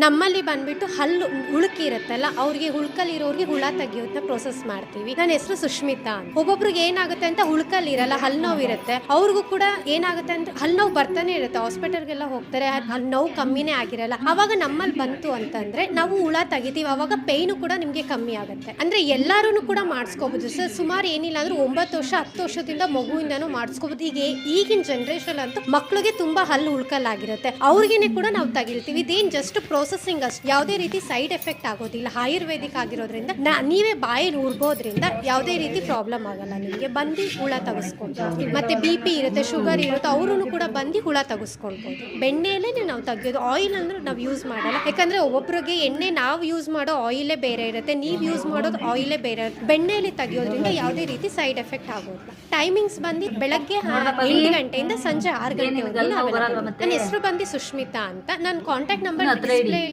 ನಮ್ಮಲ್ಲಿ ಬಂದ್ಬಿಟ್ಟು ಹಲ್ಲು ಉಳುಕಿ ಇರುತ್ತಲ್ಲ, ಅವ್ರಿಗೆ ಹುಳ್ಕಲ್ಲಿರೋರಿಗೆ ಹುಳ ತೆಗಿಯೋದನ್ನ ಪ್ರೋಸೆಸ್ ಮಾಡ್ತೀವಿ. ನನ್ನ ಹೆಸರು ಸುಷ್ಮಿತಾ ಅಂತ. ಒಬ್ಬೊಬ್ರಿಗೆ ಏನಾಗುತ್ತೆ ಅಂತ ಹುಳ್ಕಲ್ ಇರಲ್ಲ, ಹಲ್ಲು ನೋವು ಇರುತ್ತೆ, ಅವ್ರಿಗೂ ಕೂಡ ಏನಾಗುತ್ತೆ ಅಂತ ಹಲ್ಲು ನೋವು ಬರ್ತಾನೆ ಇರುತ್ತೆ. ಹಾಸ್ಪಿಟಲ್ಗೆಲ್ಲ ಹೋಗ್ತಾರೆ, ಹಲ್ಲು ನೋವು ಕಮ್ಮಿನೇ ಆಗಿರಲ್ಲ. ಅವಾಗ ನಮ್ಮಲ್ಲಿ ಬಂತು ಅಂತಂದ್ರೆ ನಾವು ಹುಳ ತೆಗಿತೀವಿ, ಅವಾಗ ಪೇಯ್ನು ಕೂಡ ನಿಮ್ಗೆ ಕಮ್ಮಿ ಆಗುತ್ತೆ. ಅಂದ್ರೆ ಎಲ್ಲಾರು ಕೂಡ ಮಾಡಿಸ್ಕೋಬಹುದು ಸರ್. ಸುಮಾರು ಏನಿಲ್ಲ ಅಂದ್ರೆ 9 ವರ್ಷ 10 ವರ್ಷದಿಂದ ಮಗುವಿಂದನೂ ಮಾಡಿಸ್ಕೋಬಹುದು. ಈಗಿನ ಜನರೇಷನ್ ಅಂತೂ ಮಕ್ಳಿಗೆ ತುಂಬಾ ಹಲ್ಲು ಉಳ್ಕಲ್ಲಾಗಿರುತ್ತೆ, ಅವ್ರಿಗೇನೆ ಕೂಡ ನಾವು ತಗಿಳ್ತೀವಿ. ಇದೇನ್ ಜಸ್ಟ್ ಪ್ರೊಸೆಸಿಂಗ್ ಅಷ್ಟು, ಯಾವುದೇ ರೀತಿ ಸೈಡ್ ಎಫೆಕ್ಟ್ ಆಗೋದಿಲ್ಲ. ಆಯುರ್ವೇದಿಕ್ ಆಗಿರೋದ್ರಿಂದ ನೀವೇ ಬಾಯಲ್ಲಿ ಉರ್ಬೋದ್ರಿಂದ ಯಾವುದೇ ರೀತಿ ಪ್ರಾಬ್ಲಮ್ ಆಗಲ್ಲ. ನಿಮಗೆ ಬಂದು ಹುಳ ತೆಗೆಸ್ಕೊಳ್ಬೋದು. ಮತ್ತೆ BP ಇರುತ್ತೆ, ಶುಗರ್ ಇರುತ್ತೆ, ಅವರು ಕೂಡ ಬಂದು ಹುಳ ತೆಗೆಸ್ಕೊಳ್ಬೋದು. ಬೆಣ್ಣೆಯಲ್ಲೇ ನಾವು ತೆಗಿಯೋದು. ಆಯಿಲ್ ಅಂದ್ರೆ ನಾವು ಯೂಸ್ ಮಾಡಲ್ಲ, ಯಾಕಂದ್ರೆ ಒಬ್ಬೊಬ್ರಿಗೆ ಎಣ್ಣೆ ನಾವು ಯೂಸ್ ಮಾಡೋ ಆಯಿಲೇ ಬೇರೆ ಇರುತ್ತೆ, ನೀವು ಯೂಸ್ ಮಾಡೋದು ಆಯಿಲೇ ಬೇರೆ ಇರುತ್ತೆ. ಬೆಣ್ಣೆಯಲ್ಲಿ ತೆಗಿಯೋದ್ರಿಂದ ಯಾವುದೇ ರೀತಿ ಸೈಡ್ ಎಫೆಕ್ಟ್ ಆಗೋದಿಲ್ಲ. ಟೈಮಿಂಗ್ಸ್ ಬಂದು ಬೆಳಗ್ಗೆ 8 ಗಂಟೆಯಿಂದ ಸಂಜೆ 6 ಗಂಟೆವರೆಗೂ. ನನ್ನ ಹೆಸರು ಬಂದು ಸುಷ್ಮಿತಾ ಅಂತ. ನನ್ನ ಕಾಂಟ್ಯಾಕ್ಟ್ ನಂಬರ್ ಡಿಸ್ಪ್ಲೇ